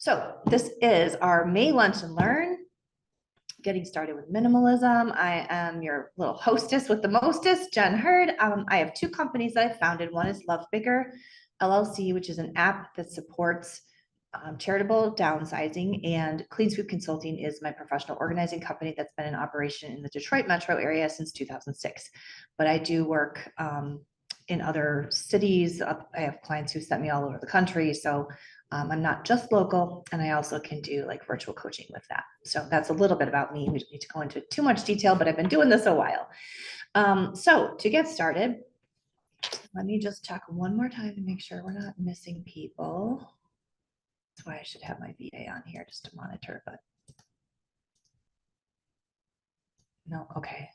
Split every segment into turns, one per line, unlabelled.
So this is our May Lunch and Learn, getting started with minimalism. I am your little hostess with the mostest, Jen Hurd. I have two companies that I founded. One is Love Bigger LLC, which is an app that supports charitable downsizing, and Clean Sweep Consulting is my professional organizing company that's been in operation in the Detroit metro area since 2006. But I do work in other cities. I have clients who sent me all over the country. So I'm not just local, and I also can do like virtual coaching with that. So that's a little bit about me. We don't need to go into too much detail, but I've been doing this a while. So to get started, let me just check one more time to make sure we're not missing people. That's why I should have my VA on here just to monitor, but no, okay.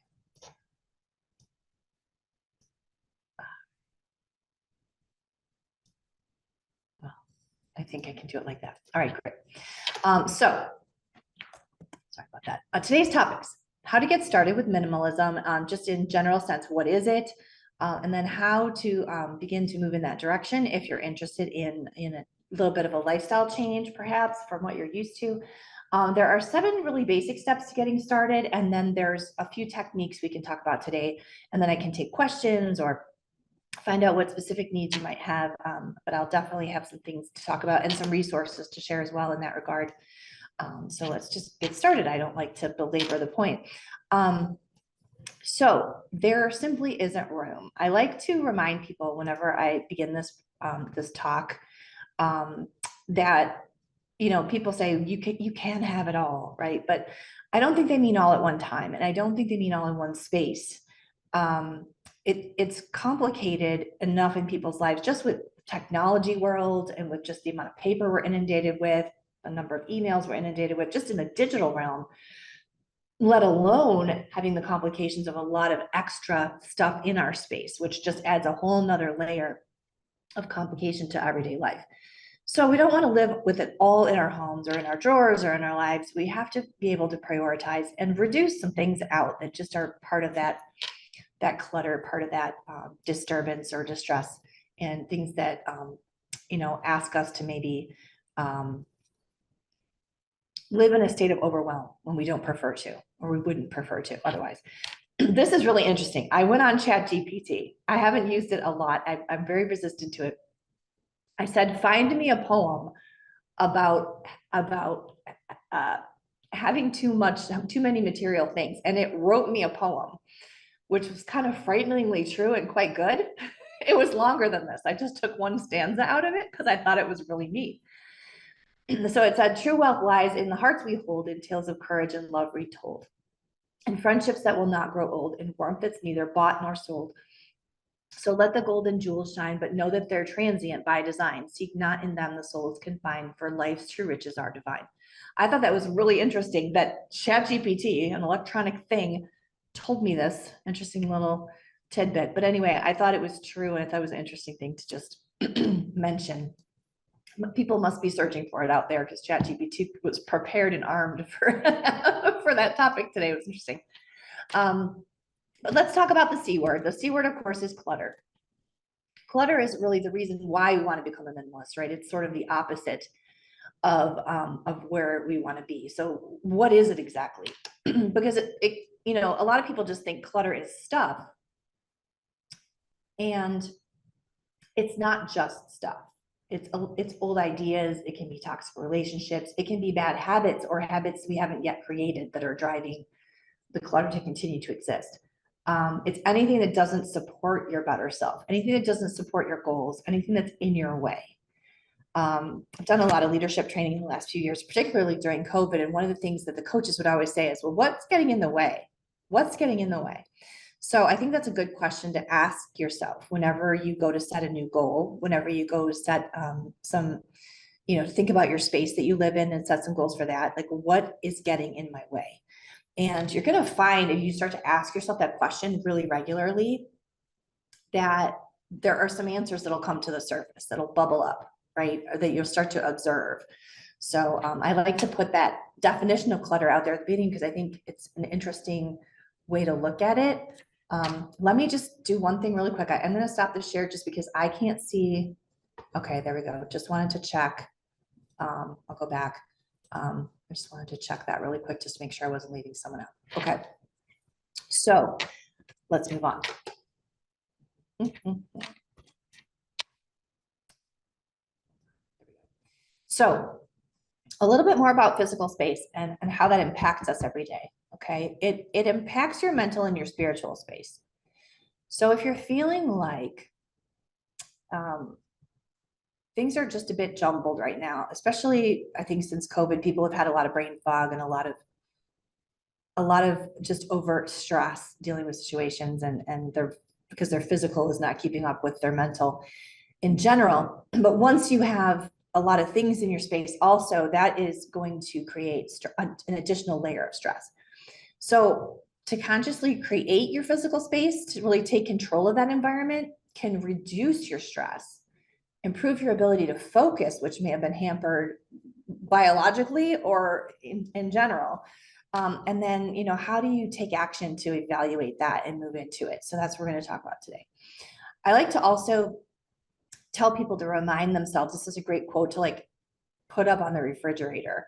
Well, I think I can do it like that. All right, great. So sorry about that. Today's topics: how to get started with minimalism, just in general sense, what is it? And then how to begin to move in that direction if you're interested in a little bit of a lifestyle change, perhaps from what you're used to. There are 7 really basic steps to getting started, and then there's a few techniques we can talk about today, and then I can take questions or find out what specific needs you might have, but I'll definitely have some things to talk about and some resources to share as well in that regard. So let's just get started. I don't like to belabor the point. So there simply isn't room. I like to remind people whenever I begin this talk that, you know, people say you can have it all, right? But I don't think they mean all at one time, and I don't think they mean all in one space. It's complicated enough in people's lives, just with technology world and with just the amount of paper we're inundated with, a number of emails we're inundated with, just in the digital realm, let alone having the complications of a lot of extra stuff in our space, which just adds a whole nother layer of complication to everyday life. So we don't want to live with it all in our homes or in our drawers or in our lives. We have to be able to prioritize and reduce some things out that just are part of that clutter, part of that disturbance or distress, and things that you know, ask us to maybe live in a state of overwhelm when we don't prefer to, or we wouldn't prefer to otherwise. This is really interesting. I went on ChatGPT. I haven't used it a lot. I'm very resistant to it. I said, find me a poem about having too many material things. And it wrote me a poem, which was kind of frighteningly true and quite good. It was longer than this. I just took one stanza out of it because I thought it was really neat. So it said, true wealth lies in the hearts we hold, in tales of courage and love retold, and friendships that will not grow old, in warmth that's neither bought nor sold. So let the golden jewels shine, but know that they're transient by design. Seek not in them the soul is confined, for life's true riches are divine. I thought that was really interesting that ChatGPT, an electronic thing, told me this interesting little tidbit. But anyway, I thought it was true, and I thought it was an interesting thing to just mention. People must be searching for it out there, because ChatGPT was prepared and armed for, for that topic today. It was interesting. But let's talk about the C word. The C word, of course, is clutter. Clutter is really the reason why we want to become a minimalist, right? It's sort of the opposite of where we want to be. So what is it exactly? Because it, you know, a lot of people just think clutter is stuff, and it's not just stuff. It's old ideas. It can be toxic relationships. It can be bad habits or habits we haven't yet created that are driving the clutter to continue to exist. It's anything that doesn't support your better self, anything that doesn't support your goals, anything that's in your way. I've done a lot of leadership training in the last few years, particularly during COVID. And one of the things that the coaches would always say is, well, what's getting in the way? What's getting in the way? So I think that's a good question to ask yourself whenever you go to set a new goal, whenever you go set some, you know, think about your space that you live in and set some goals for that. Like, what is getting in my way? And you're going to find, if you start to ask yourself that question really regularly, that there are some answers that'll come to the surface, that'll bubble up, right? Or that you'll start to observe. So I like to put that definition of clutter out there at the beginning, because I think it's an interesting way to look at it. Let me just do one thing really quick. I'm going to stop the share just because I can't see. Okay, there we go. Just wanted to check. I'll go back. I just wanted to check that really quick just to make sure I wasn't leaving someone out. Okay. So let's move on. So a little bit more about physical space and how that impacts us every day. Okay. It impacts your mental and your spiritual space. So if you're feeling like things are just a bit jumbled right now, especially I think since COVID, people have had a lot of brain fog and a lot of just overt stress dealing with situations, and because their physical is not keeping up with their mental in general. But once you have a lot of things in your space also, that is going to create an additional layer of stress. So to consciously create your physical space, to really take control of that environment, can reduce your stress, improve your ability to focus, which may have been hampered biologically or in general. And then, how do you take action to evaluate that and move into it? So that's what we're going to talk about today. I like to also tell people to remind themselves, this is a great quote to like put up on the refrigerator.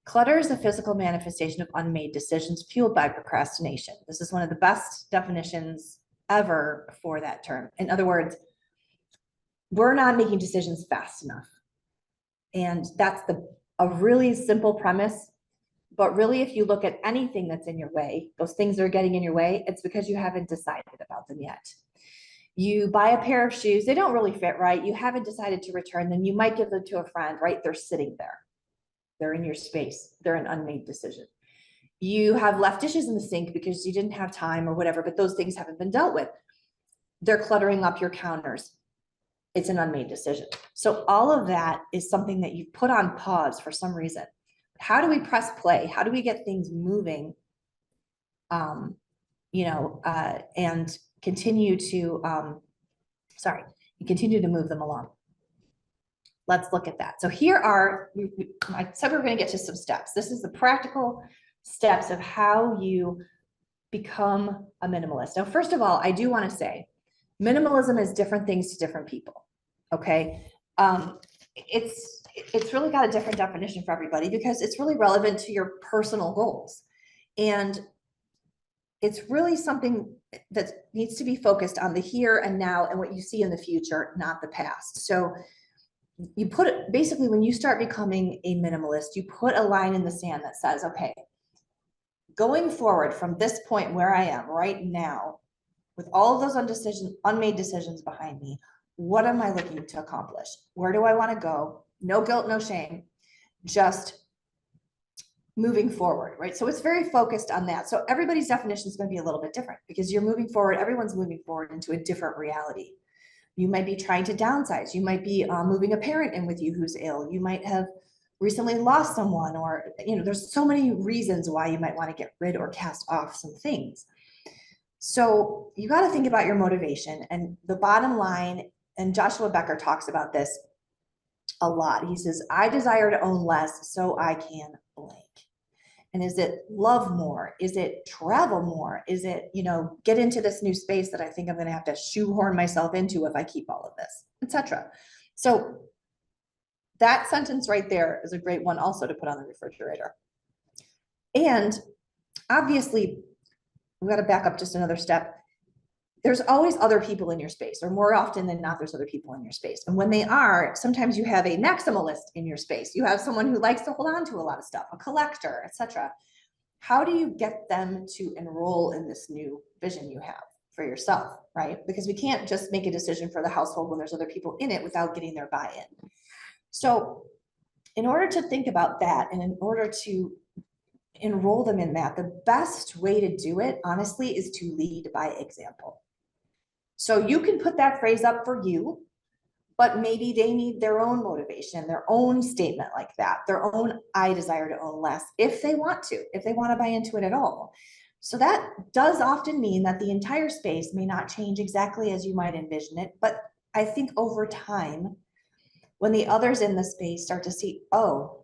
Clutter is a physical manifestation of unmade decisions fueled by procrastination. This is one of the best definitions ever for that term. In other words, we're not making decisions fast enough. And that's a really simple premise. But really, if you look at anything that's in your way, those things that are getting in your way, it's because you haven't decided about them yet. You buy a pair of shoes, they don't really fit right. You haven't decided to return them. You might give them to a friend, right? They're sitting there. They're in your space. They're an unmade decision. You have left dishes in the sink because you didn't have time or whatever, but those things haven't been dealt with. They're cluttering up your counters. It's an unmade decision. So all of that is something that you've put on pause for some reason. How do we press play? How do we get things moving? And continue to, continue to move them along. Let's look at that. So here are, I said we're going to get to some steps. This is the practical steps of how you become a minimalist. Now, first of all, I do want to say minimalism is different things to different people. Okay. It's really got a different definition for everybody because it's really relevant to your personal goals. And it's really something that needs to be focused on the here and now and what you see in the future, not the past. So you put it, basically, when you start becoming a minimalist, you put a line in the sand that says, okay, going forward from this point where I am right now, with all of those unmade decisions behind me, what am I looking to accomplish? Where do I want to go? No guilt, no shame, just moving forward, right? So it's very focused on that. So everybody's definition is going to be a little bit different because you're moving forward. Everyone's moving forward into a different reality. You might be trying to downsize. You might be moving a parent in with you who's ill. You might have recently lost someone, or, there's so many reasons why you might want to get rid or cast off some things. So you got to think about your motivation and the bottom line. And Joshua Becker talks about this a lot. He says, I desire to own less so I can blank. And is it love more? Is it travel more? Is it, get into this new space that I think I'm going to have to shoehorn myself into if I keep all of this, etc. So that sentence right there is a great one also to put on the refrigerator. And obviously, we've got to back up just another step. There's always other people in your space, or more often than not, there's other people in your space. And when they are, sometimes you have a maximalist in your space. You have someone who likes to hold on to a lot of stuff, a collector, etc. How do you get them to enroll in this new vision you have for yourself, right? Because we can't just make a decision for the household when there's other people in it without getting their buy-in. So in order to think about that and in order to enroll them in that, the best way to do it, honestly, is to lead by example. So you can put that phrase up for you, but maybe they need their own motivation, their own statement like that, their own I desire to own less, if they want to buy into it at all. So that does often mean that the entire space may not change exactly as you might envision it. But I think over time, when the others in the space start to see, oh,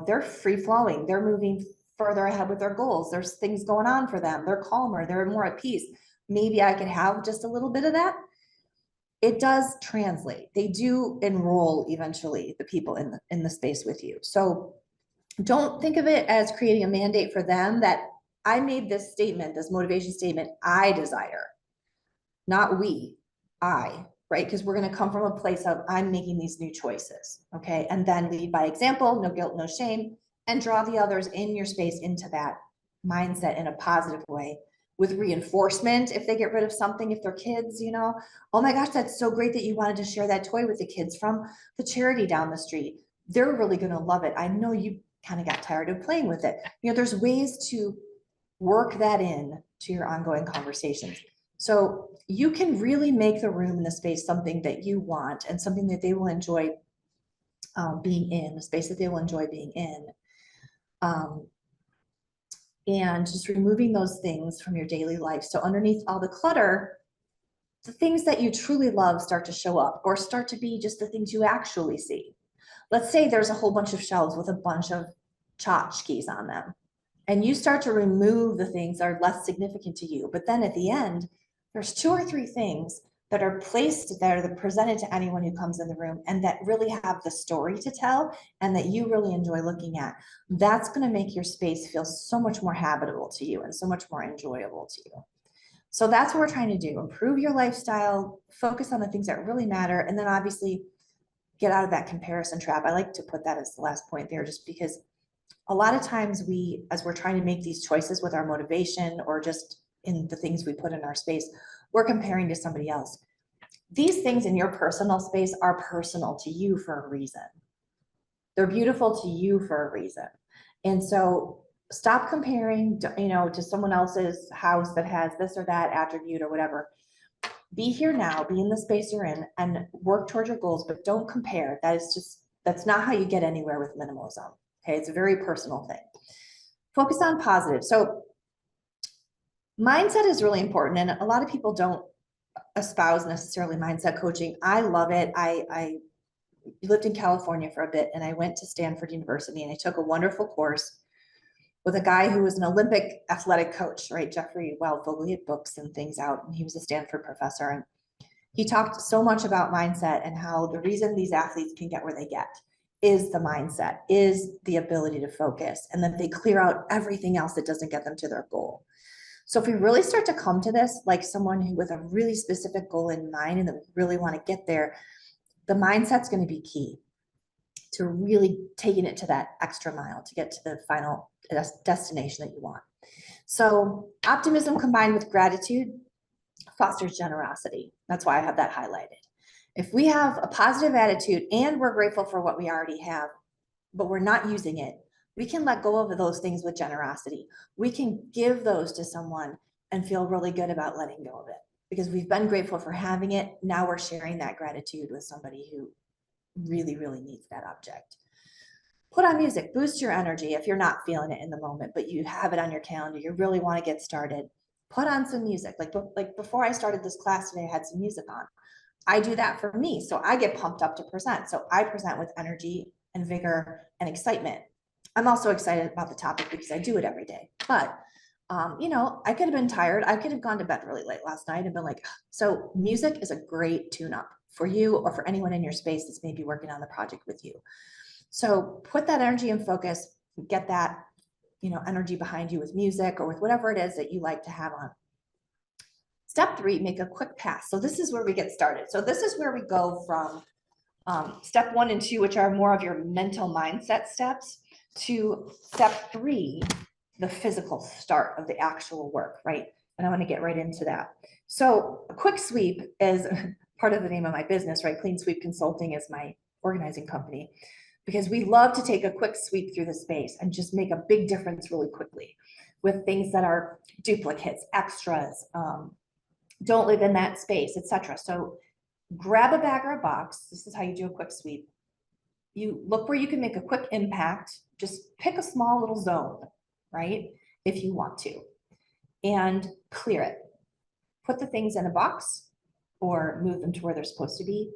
they're free flowing, they're moving further ahead with their goals, there's things going on for them, they're calmer, they're more at peace. Maybe I could have just a little bit of that. it does translate. They do enroll eventually, the people in the space with you. So don't think of it as creating a mandate for them that I made this statement, this motivation statement, I desire, not we, I, right? Because we're going to come from a place of I'm making these new choices, okay? And then lead by example, no guilt, no shame, and draw the others in your space into that mindset in a positive way with reinforcement. If they get rid of something, if they're kids, you know, oh my gosh, that's so great that you wanted to share that toy with the kids from the charity down the street. They're really going to love it. I know you kind of got tired of playing with it. You know, there's ways to work that in to your ongoing conversations. So you can really make the room and the space something that you want and something that they will enjoy being in, a space that they will enjoy being in. And just removing those things from your daily life. So underneath all the clutter, the things that you truly love start to show up or start to be just the things you actually see. Let's say there's a whole bunch of shelves with a bunch of tchotchkes on them, and you start to remove the things that are less significant to you. But then at the end, there's 2 or 3 things that are placed there that are presented to anyone who comes in the room and that really have the story to tell and that you really enjoy looking at. That's going to make your space feel so much more habitable to you and so much more enjoyable to you. So that's what we're trying to do. Improve your lifestyle, focus on the things that really matter, and then obviously get out of that comparison trap. I like to put that as the last point there, just because a lot of times we, as we're trying to make these choices with our motivation or just in the things we put in our space, we're comparing to somebody else. These things in your personal space are personal to you for a reason. They're beautiful to you for a reason. And so stop comparing, you know, to someone else's house that has this or that attribute or whatever. Be here now, be in the space you're in and work towards your goals, but don't compare. That's not how you get anywhere with minimalism. Okay, it's a very personal thing. Focus on positive. So mindset is really important, and a lot of people don't espouse necessarily mindset coaching. I love it. I lived in California for a bit, and I went to Stanford University, and I took a wonderful course with a guy who was an Olympic athletic coach, right? Jeffrey Wildvogel. He had books and things out, and he was a Stanford professor. And he talked so much about mindset and how the reason these athletes can get where they get is the mindset, is the ability to focus, and that they clear out everything else that doesn't get them to their goal. So if we really start to come to this like someone who with a really specific goal in mind and that we really want to get there, the mindset's going to be key to really taking it to that extra mile to get to the final destination that you want. So optimism combined with gratitude fosters generosity. That's why I have that highlighted. If we have a positive attitude and we're grateful for what we already have, but we're not using it, we can let go of those things with generosity. We can give those to someone and feel really good about letting go of it because we've been grateful for having it. Now we're sharing that gratitude with somebody who really, really needs that object. Put on music, boost your energy if you're not feeling it in the moment, but you have it on your calendar, you really want to get started. Put on some music. Like before I started this class today, I had some music on. I do that for me. So I get pumped up to present. So I present with energy and vigor and excitement. I'm also excited about the topic because I do it every day. But, you know, I could have been tired. I could have gone to bed really late last night and been like, so music is a great tune-up for you or for anyone in your space that's maybe working on the project with you. So put that energy and focus, get that, you know, energy behind you with music or with whatever it is that you like to have on. Step 3, make a quick pass. So this is where we get started. So this is where we go from step 1 and 2, which are more of your mental mindset steps, to step 3, the physical start of the actual work, right? And I want to get right into that. So a quick sweep is part of the name of my business, right? Clean Sweep Consulting is my organizing company, because we love to take a quick sweep through the space and just make a big difference really quickly with things that are duplicates, extras, don't live in that space, etc. So grab a bag or a box. This is how you do a quick sweep. You look where you can make a quick impact. Just pick a small little zone, right? If you want to, and clear it. Put the things in a box or move them to where they're supposed to be.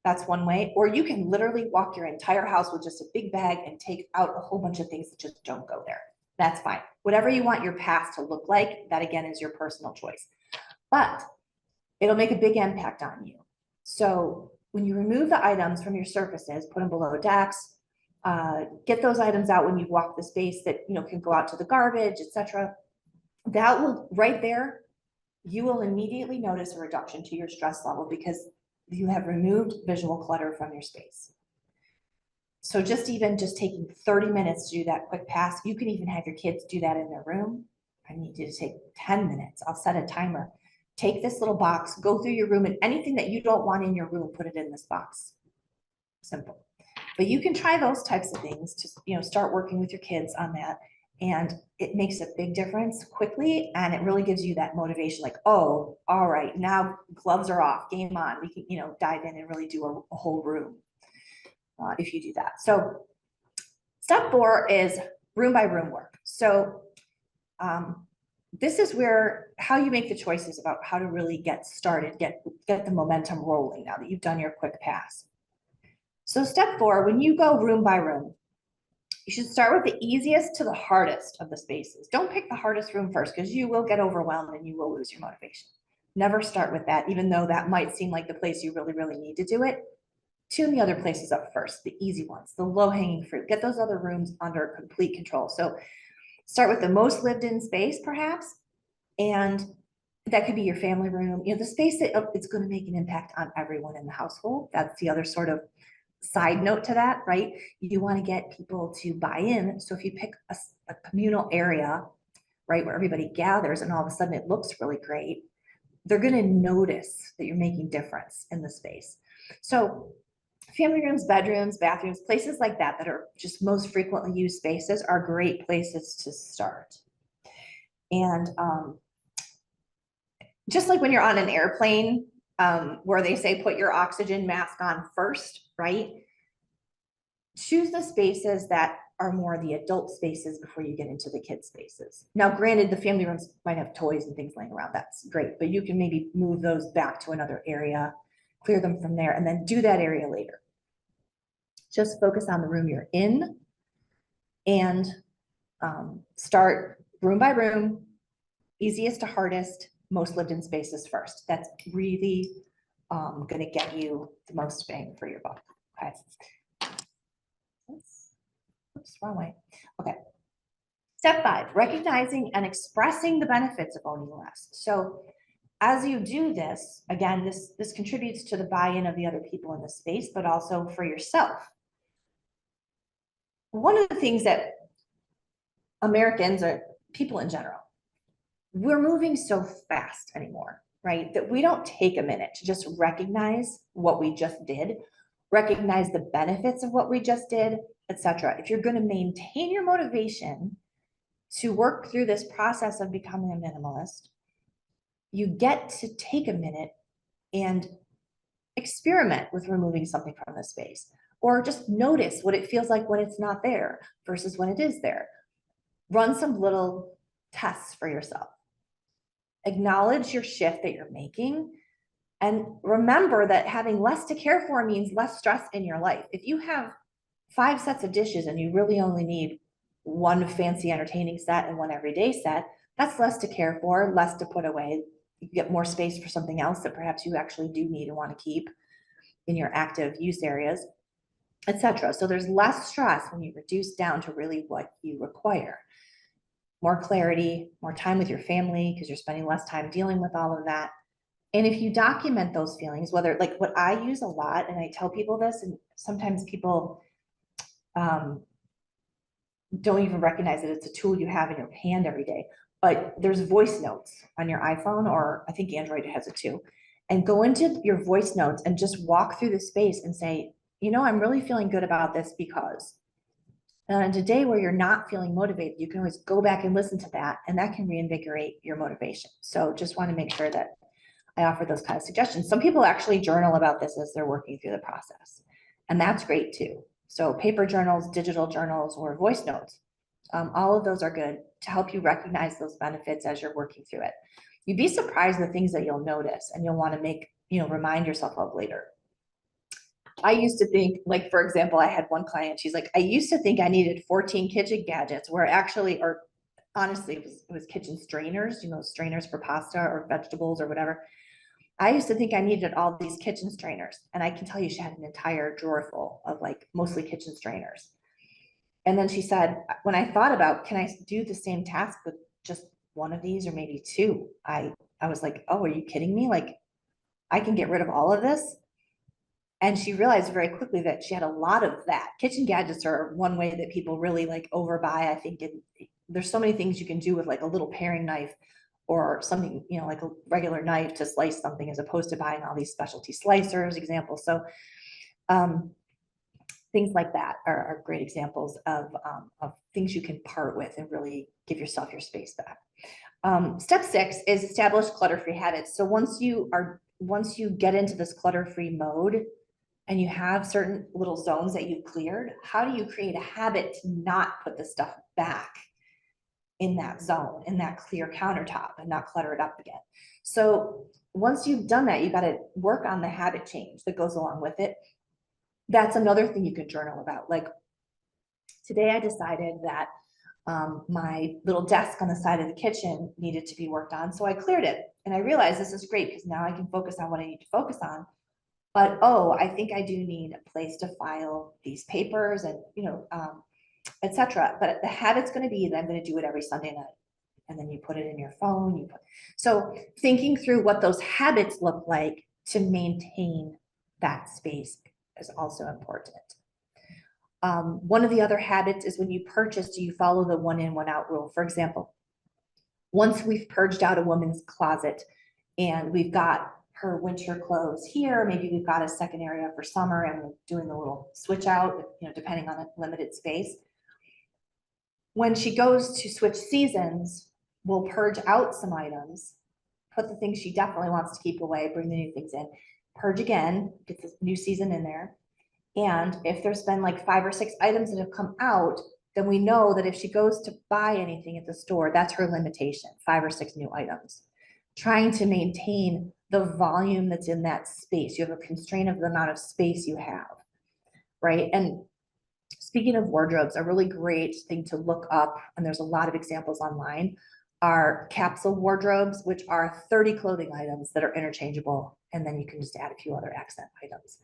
That's one way. Or you can literally walk your entire house with just a big bag and take out a whole bunch of things that just don't go there. That's fine. Whatever you want your path to look like, that again is your personal choice. But it'll make a big impact on you. So when you remove the items from your surfaces, put them below decks, get those items out when you walk the space that, can go out to the garbage, etc. That will, right there, you will immediately notice a reduction to your stress level because you have removed visual clutter from your space. So just taking 30 minutes to do that quick pass, you can even have your kids do that in their room. I need you to take 10 minutes. I'll set a timer. Take this little box, go through your room, and anything that you don't want in your room, put it in this box. Simple. But you can try those types of things to, start working with your kids on that. And it makes a big difference quickly. And it really gives you that motivation, like, oh, all right, now gloves are off, game on. We can, dive in and really do a whole room if you do that. So step 4 is room by room work. So this is how you make the choices about how to really get started, get the momentum rolling now that you've done your quick pass. So step 4, when you go room by room, you should start with the easiest to the hardest of the spaces. Don't pick the hardest room first because you will get overwhelmed and you will lose your motivation. Never start with that, even though that might seem like the place you really, really need to do it. Tune the other places up first, the easy ones, the low-hanging fruit. Get those other rooms under complete control. So start with the most lived in space, perhaps, and that could be your family room, the space that it's going to make an impact on everyone in the household. That's the other sort of side note to that, right? You want to get people to buy in. So if you pick a communal area, right, where everybody gathers and all of a sudden it looks really great, they're going to notice that you're making difference in the space. So family rooms, bedrooms, bathrooms, places like that are just most frequently used spaces are great places to start. And just like when you're on an airplane, where they say put your oxygen mask on first, right? Choose the spaces that are more the adult spaces before you get into the kid spaces. Now, granted, the family rooms might have toys and things laying around. That's great, but you can maybe move those back to another area, clear them from there, and then do that area later. Just focus on the room you're in and start room by room, easiest to hardest, most lived in spaces first. That's really going to get you the most bang for your buck. Okay. Oops, wrong way. Okay. Step 5, recognizing and expressing the benefits of owning less. So as you do this, again, this contributes to the buy-in of the other people in the space, but also for yourself. One of the things that Americans, or people in general, we're moving so fast anymore, right? That we don't take a minute to just recognize what we just did, recognize the benefits of what we just did, etc. If you're going to maintain your motivation to work through this process of becoming a minimalist, you get to take a minute and experiment with removing something from the space, or just notice what it feels like when it's not there versus when it is there. Run some little tests for yourself. Acknowledge your shift that you're making, and remember that having less to care for means less stress in your life. If you have 5 sets of dishes and you really only need one fancy entertaining set and one everyday set, that's less to care for, less to put away. You get more space for something else that perhaps you actually do need and want to keep in your active use areas, etc. So there's less stress when you reduce down to really what you require. More clarity, more time with your family because you're spending less time dealing with all of that. And if you document those feelings, whether, like what I use a lot, and I tell people this, and sometimes people don't even recognize that it's a tool you have in your hand every day, but there's voice notes on your iPhone, or I think Android has it too. And go into your voice notes and just walk through the space and say, I'm really feeling good about this because. And on a day where you're not feeling motivated, you can always go back and listen to that, and that can reinvigorate your motivation. So just want to make sure that I offer those kind of suggestions. Some people actually journal about this as they're working through the process, and that's great too. So paper journals, digital journals, or voice notes, all of those are good to help you recognize those benefits as you're working through it. You'd be surprised the things that you'll notice and you'll want to remind yourself of later. I used to think, like, for example, I had one client, she's like, I used to think I needed 14 kitchen gadgets, where actually, or honestly, it was kitchen strainers, strainers for pasta or vegetables or whatever. I used to think I needed all these kitchen strainers, and I can tell you she had an entire drawer full of like mostly kitchen strainers. And then she said, when I thought about, can I do the same task with just one of these or maybe two? I was like, oh, are you kidding me? Like, I can get rid of all of this. And she realized very quickly that she had a lot of that. Kitchen gadgets are one way that people really like overbuy. I think there's so many things you can do with like a little paring knife or something, you know, like a regular knife to slice something as opposed to buying all these specialty slicers, examples. So um, things like that are great examples of things you can part with and really give yourself your space back. Step 6 is establish clutter-free habits. So once you get into this clutter-free mode and you have certain little zones that you've cleared, how do you create a habit to not put the stuff back in that zone, in that clear countertop, and not clutter it up again? So once you've done that, you got to work on the habit change that goes along with it. That's another thing you can journal about. Like today I decided that my little desk on the side of the kitchen needed to be worked on. So I cleared it and I realized this is great because now I can focus on what I need to focus on. But, oh, I think I do need a place to file these papers and, et cetera. But the habit's going to be that I'm going to do it every Sunday night. And then you put it in your phone. So thinking through what those habits look like to maintain that space is also important. One of the other habits is when you purchase, do you follow the one in, one out rule? For example, once we've purged out a woman's closet and we've got her winter clothes here, maybe we've got a second area for summer and we're doing the little switch out, depending on a limited space. When she goes to switch seasons, we'll purge out some items, put the things she definitely wants to keep away, bring the new things in, purge again, get the new season in there. And if there's been like 5 or 6 items that have come out, then we know that if she goes to buy anything at the store, that's her limitation, 5 or 6 new items. Trying to maintain the volume that's in that space. You have a constraint of the amount of space you have, right? And speaking of wardrobes, a really great thing to look up, and there's a lot of examples online, are capsule wardrobes, which are 30 clothing items that are interchangeable, and then you can just add a few other accent items.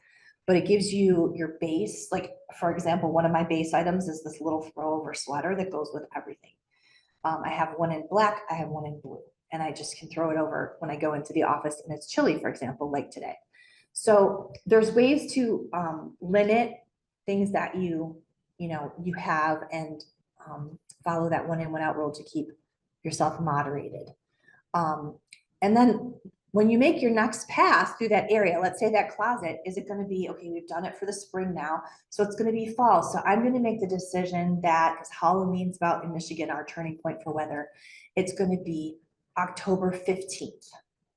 But it gives you your base. Like, for example, one of my base items is this little throwover sweater that goes with everything. I have one in black, I have one in blue, and I just can throw it over when I go into the office and it's chilly, for example, like today. So there's ways to limit things that you have and follow that one in, one out rule to keep yourself moderated. And then when you make your next pass through that area, let's say that closet, is it going to be, okay, we've done it for the spring now, so it's going to be fall. So I'm going to make the decision that, because Halloween's about in Michigan, our turning point for weather, it's going to be October 15th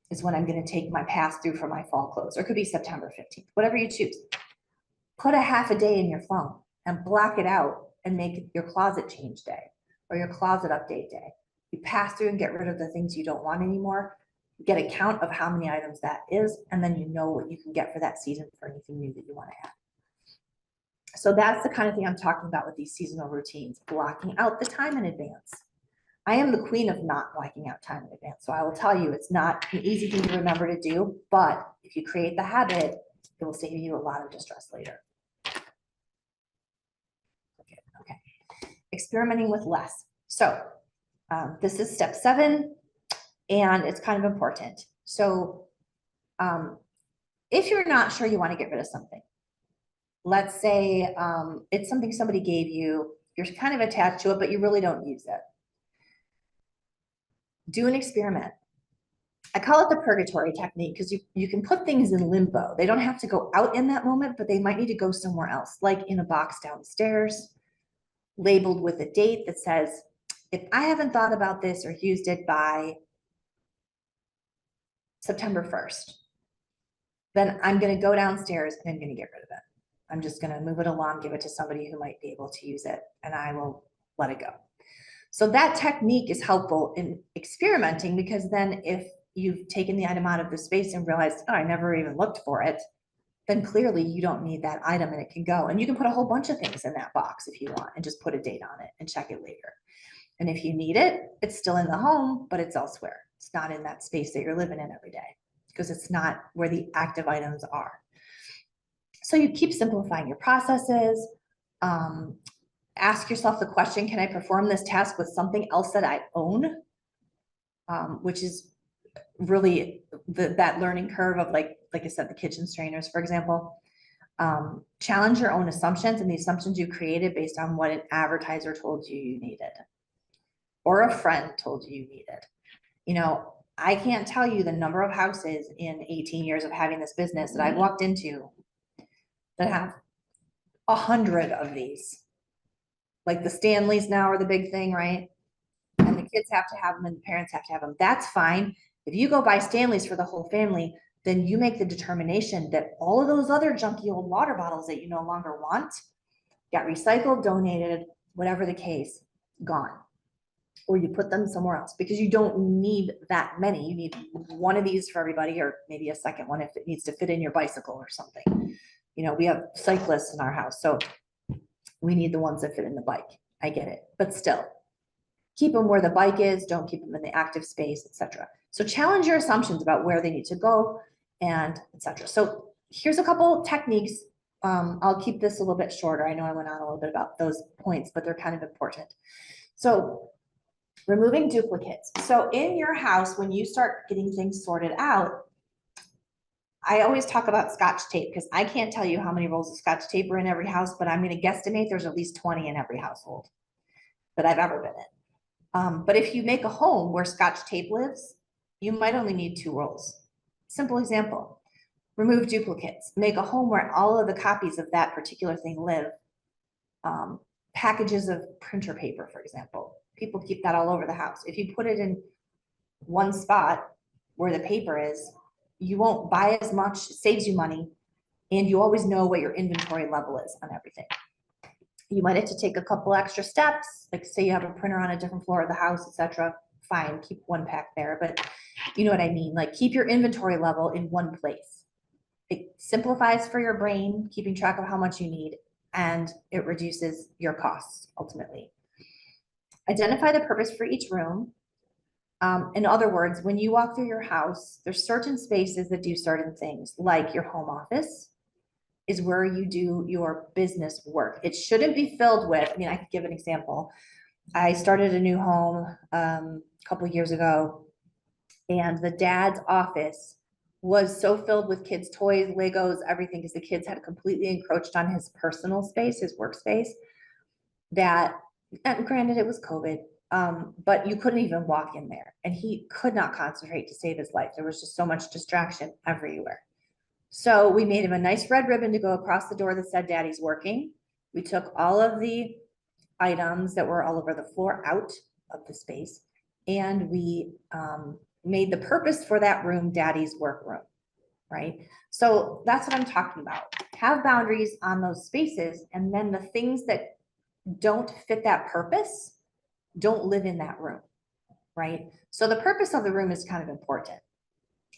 is when I'm going to take my pass through for my fall clothes, or it could be September 15th, whatever you choose. Put a half a day in your phone and block it out and make it your closet change day or your closet update day. You pass through and get rid of the things you don't want anymore. Get a count of how many items that is, and then you know what you can get for that season for anything new that you want to add. So that's the kind of thing I'm talking about with these seasonal routines, blocking out the time in advance. I am the queen of not blocking out time in advance. So I will tell you, it's not an easy thing to remember to do, but if you create the habit, it will save you a lot of distress later. Okay. Experimenting with less. So this is step 7. And it's kind of important. So if you're not sure you want to get rid of something, let's say it's something somebody gave you, you're kind of attached to it, but you really don't use it. Do an experiment. I call it the purgatory technique because you can put things in limbo. They don't have to go out in that moment, but they might need to go somewhere else, like in a box downstairs, labeled with a date that says, if I haven't thought about this or used it by September 1st, then I'm going to go downstairs and I'm going to get rid of it. I'm just going to move it along, give it to somebody who might be able to use it, and I will let it go. So that technique is helpful in experimenting, because then if you've taken the item out of the space and realized, oh, I never even looked for it, then clearly you don't need that item and it can go. And you can put a whole bunch of things in that box if you want and just put a date on it and check it later. And if you need it, it's still in the home, but it's elsewhere. It's not in that space that you're living in every day. because it's not where the active items are. So you keep simplifying your processes. Ask yourself the question, can I perform this task with something else that I own? Which is really that learning curve of like I said, the kitchen strainers, for example. Challenge your own assumptions and the assumptions you created based on what an advertiser told you you needed or a friend told you you needed. You know, I can't tell you the number of houses in 18 years of having this business that I've walked into that have 100 of these. Like the Stanleys now are the big thing, right? And the kids have to have them and the parents have to have them. That's fine. If you go buy Stanleys for the whole family, then you make the determination that all of those other junky old water bottles that you no longer want got recycled, donated, whatever the case, gone. Or you put them somewhere else because you don't need that many. You need one of these for everybody, or maybe a second one if it needs to fit in your bicycle or something. You know, we have cyclists in our house, so we need the ones that fit in the bike. I get it, but still, keep them where the bike is. Don't keep them in the active space, etc. So challenge your assumptions about where they need to go, and etc. So here's a couple techniques. I'll keep this a little bit shorter. I know I went on a little bit about those points, but they're kind of important. So removing duplicates. So in your house, when you start getting things sorted out, I always talk about Scotch tape because I can't tell you how many rolls of Scotch tape are in every house, but I'm going to guesstimate there's at least 20 in every household that I've ever been in. But if you make a home where Scotch tape lives, you might only need 2 rolls. Simple example. Remove duplicates. Make a home where all of the copies of that particular thing live. Packages of printer paper, for example. People keep that all over the house. If you put it in one spot where the paper is, you won't buy as much, it saves you money, and you always know what your inventory level is on everything. You might have to take a couple extra steps, like say you have a printer on a different floor of the house, etc. Fine, keep one pack there, but you know what I mean? Like keep your inventory level in one place. It simplifies for your brain, keeping track of how much you need, and it reduces your costs ultimately. Identify the purpose for each room. In other words, when you walk through your house, there's certain spaces that do certain things, like your home office is where you do your business work. It shouldn't be filled with, I mean, I could give an example. I started a new home a couple years ago, and the dad's office was so filled with kids' toys, Legos, everything, because the kids had completely encroached on his personal space, his workspace, that, and granted, it was COVID, but you couldn't even walk in there, and he could not concentrate to save his life. There was just so much distraction everywhere. So we made him a nice red ribbon to go across the door that said Daddy's working. We took all of the items that were all over the floor out of the space, and we made the purpose for that room Daddy's work room, right? So that's what I'm talking about. Have boundaries on those spaces, and then the things that don't fit that purpose don't live in that room, right? So the purpose of the room is kind of important.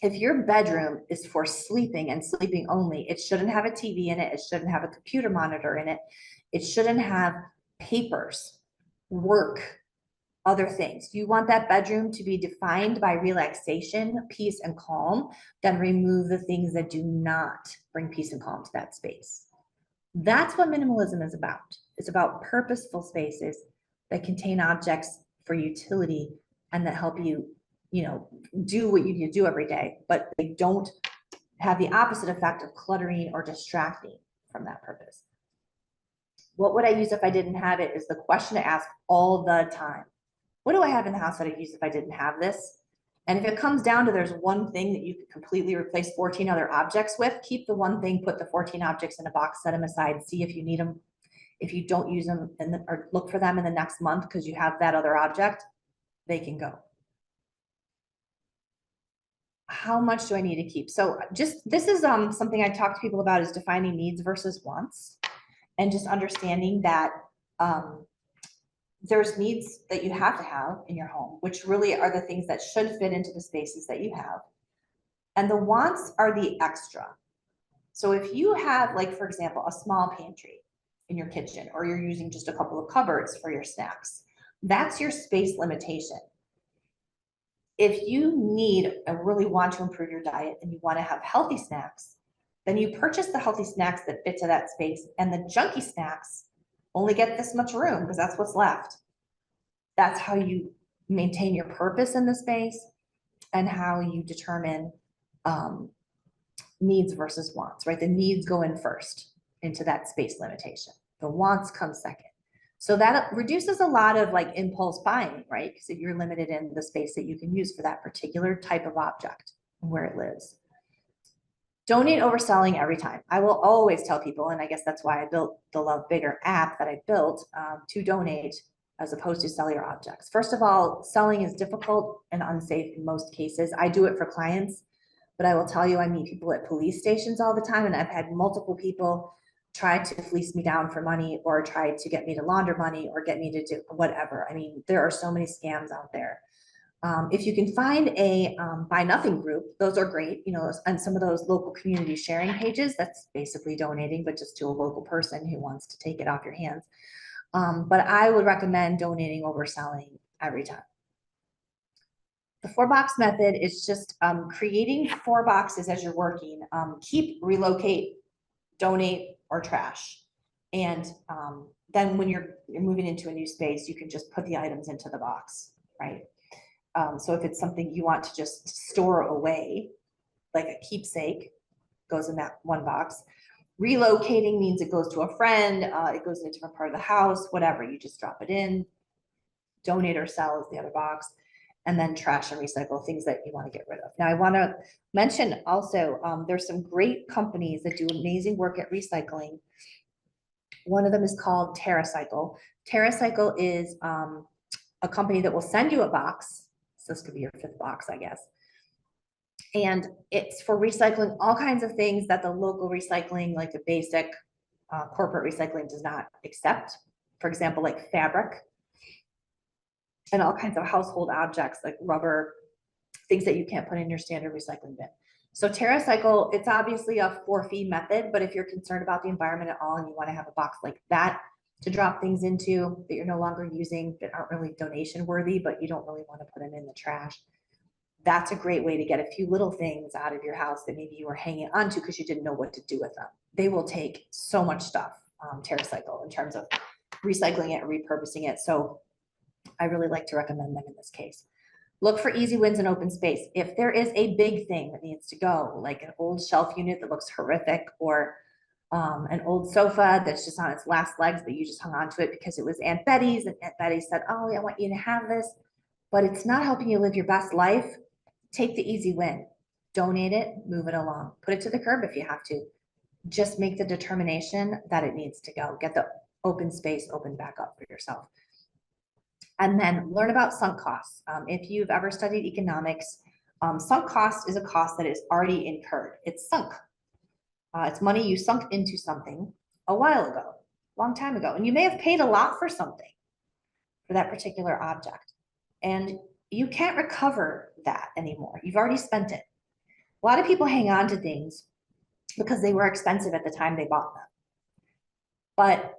If your bedroom is for sleeping and sleeping only, it shouldn't have a TV in it. It shouldn't have a computer monitor in it. It shouldn't have papers, work, other things. You want that bedroom to be defined by relaxation, peace, and calm. Then remove the things that do not bring peace and calm to that space. That's what minimalism is about. It's about purposeful spaces that contain objects for utility and that help you, you know, do what you need to do every day, but they don't have the opposite effect of cluttering or distracting from that purpose. What would I use if I didn't have it is the question to ask all the time. What do I have in the house that I'd use if I didn't have this? And if it comes down to there's one thing that you could completely replace 14 other objects with, keep the one thing, put the 14 objects in a box, set them aside, see if you need them. If you don't use them or look for them in the next month because you have that other object, they can go. How much do I need to keep? So just, this is something I talk to people about, is defining needs versus wants, and just understanding that there's needs that you have to have in your home, which really are the things that should fit into the spaces that you have. And the wants are the extra. So if you have, like, for example, a small pantry in your kitchen, or you're using just a couple of cupboards for your snacks, that's your space limitation. if you need and really want to improve your diet and you want to have healthy snacks, then you purchase the healthy snacks that fit to that space, and the junky snacks only get this much room because that's what's left. That's how you maintain your purpose in the space and how you determine needs versus wants, right? The needs go in first into that space limitation. The wants come second. So that reduces a lot of like impulse buying, right? Because if you're limited in the space that you can use for that particular type of object and where it lives. Donate overselling every time. I will always tell people, and I guess that's why I built the Love Bigger app that I built to donate as opposed to sell your objects. First of all, selling is difficult and unsafe in most cases. I do it for clients, but I will tell you, I meet people at police stations all the time, and I've had multiple people try to fleece me down for money or try to get me to launder money or get me to do whatever. I mean, there are so many scams out there. If you can find a buy nothing group, those are great, you know, and some of those local community sharing pages, that's basically donating, but just to a local person who wants to take it off your hands. But I would recommend donating over selling every time. The 4-box method is just creating 4 boxes as you're working. Keep, relocate, donate, or trash. And then when you're moving into a new space, you can just put the items into the box, right? So if it's something you want to just store away, like a keepsake, goes in that 1 box. Relocating means it goes to a friend, it goes in a different part of the house, whatever, you just drop it in. Donate or sell is the other box. And then trash and recycle, things that you want to get rid of. Now I want to mention also, there's some great companies that do amazing work at recycling. One of them is called TerraCycle. TerraCycle is a company that will send you a box. So this could be your 5th box, I guess. And it's for recycling all kinds of things that the local recycling, like the basic corporate recycling, does not accept. For example, like fabric and all kinds of household objects like rubber, things that you can't put in your standard recycling bin. So TerraCycle, it's obviously a for-fee method, but if you're concerned about the environment at all and you want to have a box like that to drop things into that you're no longer using, that aren't really donation worthy, but you don't really want to put them in the trash, that's a great way to get a few little things out of your house that maybe you were hanging onto because you didn't know what to do with them. They will take so much stuff, TerraCycle, in terms of recycling it and repurposing it. So I really like to recommend them in this case. Look for easy wins in open space. If there is a big thing that needs to go, like an old shelf unit that looks horrific, or an old sofa that's just on its last legs, but you just hung on to it because it was Aunt Betty's, and Aunt Betty said, oh, I want you to have this, but it's not helping you live your best life, take the easy win. Donate it, move it along. Put it to the curb if you have to. Just make the determination that it needs to go. Get the open space open back up for yourself. And then learn about sunk costs. If you've ever studied economics, sunk cost is a cost that is already incurred. It's sunk. It's money you sunk into something a while ago, long time ago. And you may have paid a lot for something, for that particular object. And you can't recover that anymore. You've already spent it. A lot of people hang on to things because they were expensive at the time they bought them. But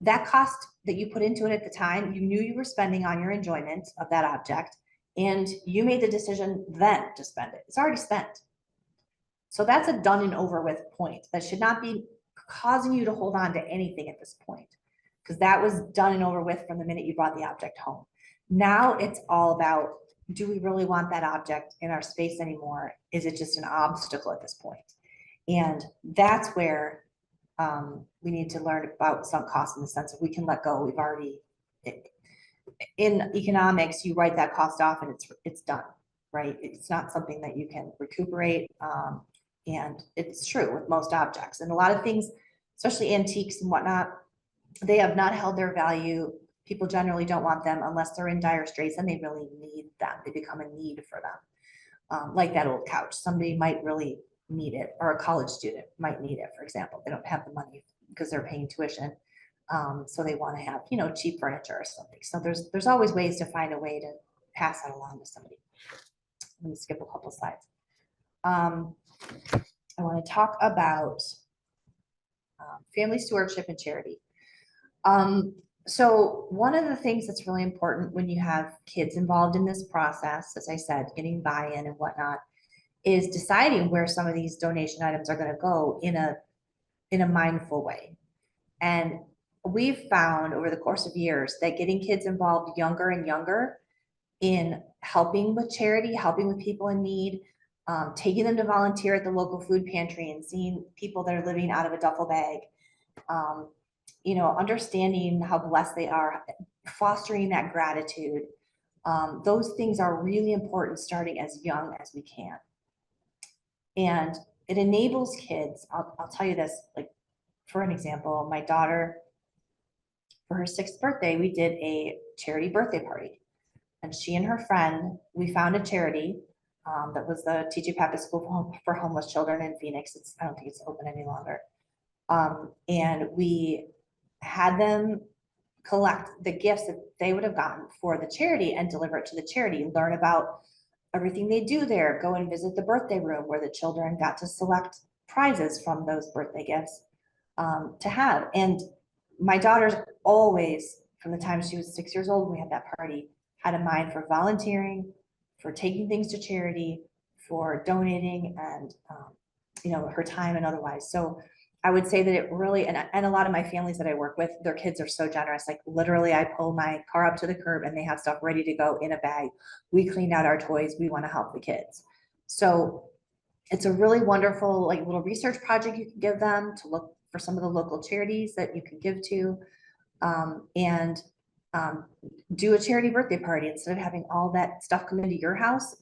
that cost that you put into it at the time, you knew you were spending on your enjoyment of that object, and you made the decision then to spend it. It's already spent. So that's a done and over with point. That should not be causing you to hold on to anything at this point, because that was done and over with from the minute you brought the object home. Now it's all about, do we really want that object in our space anymore? Is it just an obstacle at this point? And that's where we need to learn about sunk costs in the sense that we can let go. We've already, in economics, you write that cost off and it's done, right? It's not something that you can recuperate. And it's true with most objects. And a lot of things, especially antiques and whatnot, they have not held their value. People generally don't want them unless they're in dire straits and they really need them. They become a need for them. Like that old couch. Somebody might really need it, or a college student might need it, for example. They don't have the money because they're paying tuition. So they want to have, you know, cheap furniture or something. So there's always ways to find a way to pass that along to somebody. Let me skip a couple slides. I want to talk about family stewardship and charity. So one of the things that's really important when you have kids involved in this process, as I said, getting buy-in and whatnot, is deciding where some of these donation items are going to go in a mindful way. And we've found over the course of years that getting kids involved younger and younger in helping with charity, helping with people in need, taking them to volunteer at the local food pantry and seeing people that are living out of a duffel bag, um, understanding how blessed they are, fostering that gratitude. Those things are really important starting as young as we can. And it enables kids, I'll tell you this, like for an example, my daughter, for her 6th birthday, we did a charity birthday party. And she and her friend, we found a charity that was the TJ Pappas School for Homeless Children in Phoenix. I don't think it's open any longer. And we had them collect the gifts that they would have gotten for the charity and deliver it to the charity, learn about everything they do there, go and visit the birthday room where the children got to select prizes from those birthday gifts to have. And my daughter's always, from the time she was 6 years old, when we had that party, had a mind for volunteering, for taking things to charity, for donating, and her time and otherwise. So I would say that it really, and a lot of my families that I work with, their kids are so generous. Like literally, I pull my car up to the curb and they have stuff ready to go in a bag. We cleaned out our toys. We want to help the kids. So it's a really wonderful, like little research project you can give them to look for some of the local charities that you can give to, and do a charity birthday party instead of having all that stuff come into your house.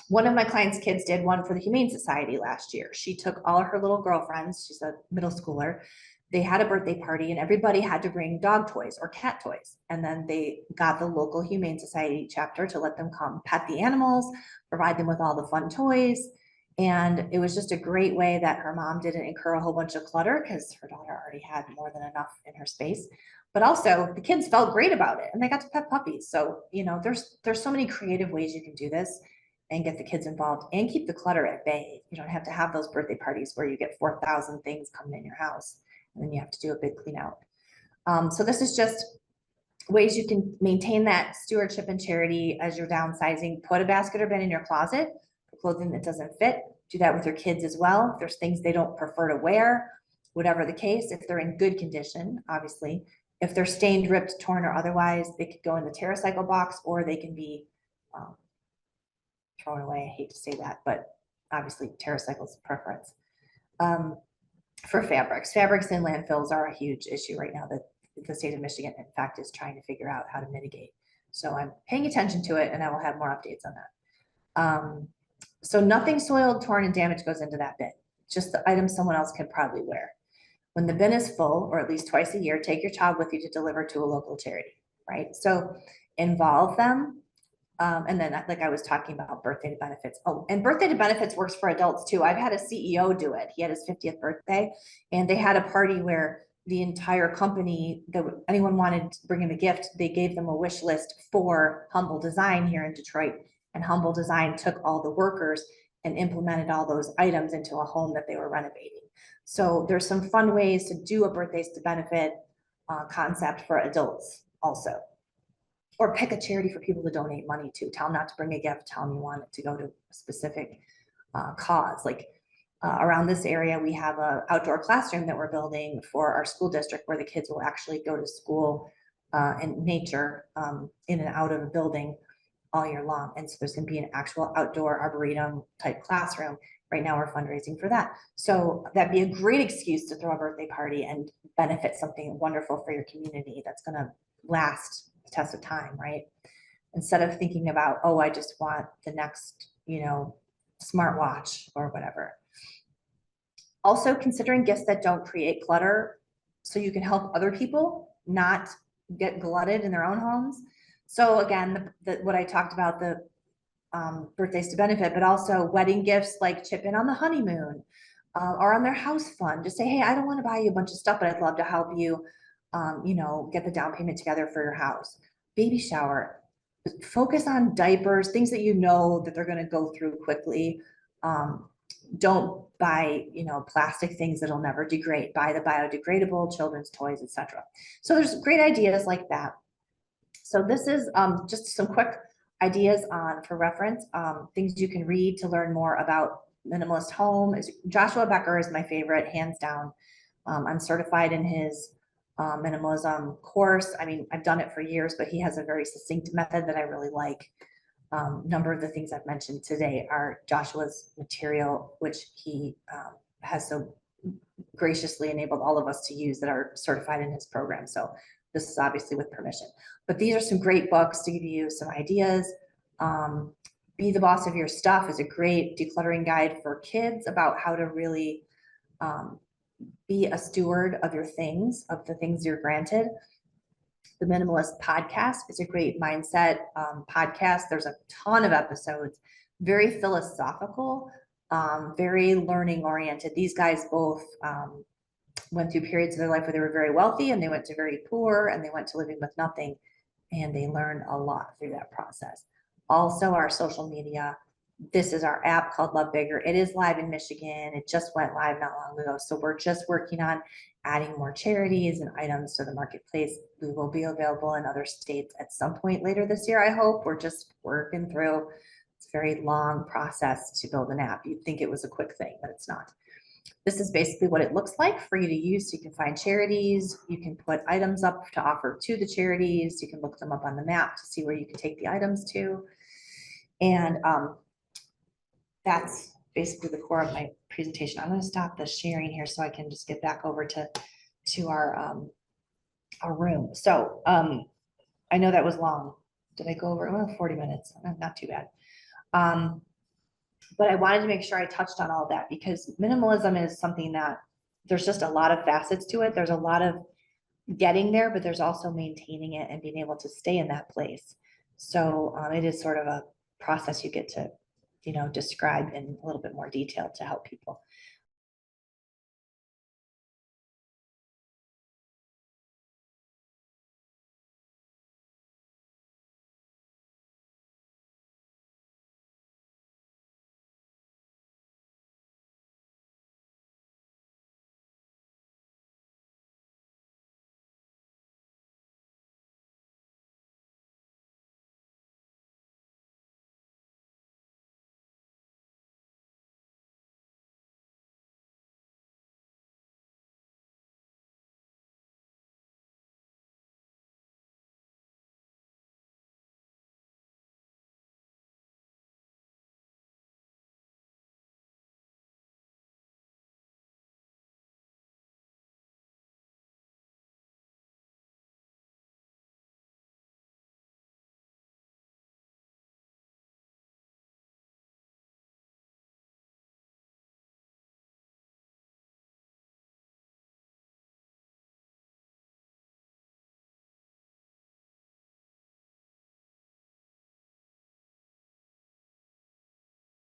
One of my clients' kids did one for the Humane Society last year. She took all of her little girlfriends, she's a middle schooler. They had a birthday party and everybody had to bring dog toys or cat toys. And then they got the local Humane Society chapter to let them come pet the animals, provide them with all the fun toys. And it was just a great way that her mom didn't incur a whole bunch of clutter because her daughter already had more than enough in her space. But also the kids felt great about it and they got to pet puppies. So, there's so many creative ways you can do this and get the kids involved and keep the clutter at bay. You don't have to have those birthday parties where you get 4,000 things coming in your house and then you have to do a big clean out. So this is just ways you can maintain that stewardship and charity as you're downsizing. Put a basket or bin in your closet for clothing that doesn't fit. Do that with your kids as well. If there's things they don't prefer to wear, whatever the case, if they're in good condition, obviously. If they're stained, ripped, torn, or otherwise, they could go in the TerraCycle box or they can be thrown away. I hate to say that, but obviously TerraCycle's a preference. For fabrics in landfills are a huge issue right now that the state of Michigan, in fact, is trying to figure out how to mitigate. So I'm paying attention to it and I will have more updates on that. So nothing soiled, torn, and damaged goes into that bin. Just the items someone else could probably wear. When the bin is full, or at least twice a year, take your child with you to deliver to a local charity, right? So involve them. And then like I was talking about birthday to benefits. Oh, and birthday to benefits works for adults too. I've had a CEO do it. He had his 50th birthday and they had a party where the entire company that anyone wanted to bring him a gift, they gave them a wish list for Humble Design here in Detroit. And Humble Design took all the workers and implemented all those items into a home that they were renovating. So there's some fun ways to do a birthdays to benefit concept for adults also. Or pick a charity for people to donate money to. Tell them not to bring a gift, tell them you want it to go to a specific cause. Like around this area, we have an outdoor classroom that we're building for our school district where the kids will actually go to school in nature in and out of a building all year long. And so there's going to be an actual outdoor arboretum type classroom. Right now we're fundraising for that. So that'd be a great excuse to throw a birthday party and benefit something wonderful for your community that's going to last the test of time, right? Instead of thinking about, oh, I just want the next, smartwatch or whatever. Also considering gifts that don't create clutter so you can help other people not get glutted in their own homes. So again, what I talked about, the birthdays to benefit, but also wedding gifts like chip in on the honeymoon or on their house fund. Just say, hey, I don't want to buy you a bunch of stuff, but I'd love to help you, get the down payment together for your house. Baby shower. Focus on diapers, things that you know that they're going to go through quickly. don't buy, plastic things that'll never degrade. Buy the biodegradable children's toys, etc. So there's great ideas like that. So this is just some quick ideas on for reference, things you can read to learn more about minimalist home. Joshua Becker is my favorite, hands down. I'm certified in his minimalism course. I mean, I've done it for years, but he has a very succinct method that I really like. Number of the things I've mentioned today are Joshua's material, which he has so graciously enabled all of us to use that are certified in his program. So this is obviously with permission. But these are some great books to give you some ideas. Be the Boss of Your Stuff is a great decluttering guide for kids about how to really be a steward of your things, of the things you're granted. The Minimalist Podcast is a great mindset podcast. There's a ton of episodes, very philosophical, very learning oriented. These guys both went through periods of their life where they were very wealthy, and they went to very poor, and they went to living with nothing, and they learned a lot through that process. Also, our social media. This is our app called Love Bigger. It is live in Michigan. It just went live not long ago. So we're just working on adding more charities and items to the marketplace. We will be available in other states at some point later this year, I hope. We're just working through. It's a very long process to build an app. You'd think it was a quick thing, but it's not. This is basically what it looks like for you to use. So you can find charities. You can put items up to offer to the charities. You can look them up on the map to see where you can take the items to. And that's basically the core of my presentation. I'm going to stop the sharing here so I can just get back over to our room. So I know that was long. Did I go over 40 minutes? Not too bad. But I wanted to make sure I touched on all of that, because minimalism is something that there's just a lot of facets to it. There's a lot of getting there, but there's also maintaining it and being able to stay in that place. So it is sort of a process you get to describe in a little bit more detail to help people.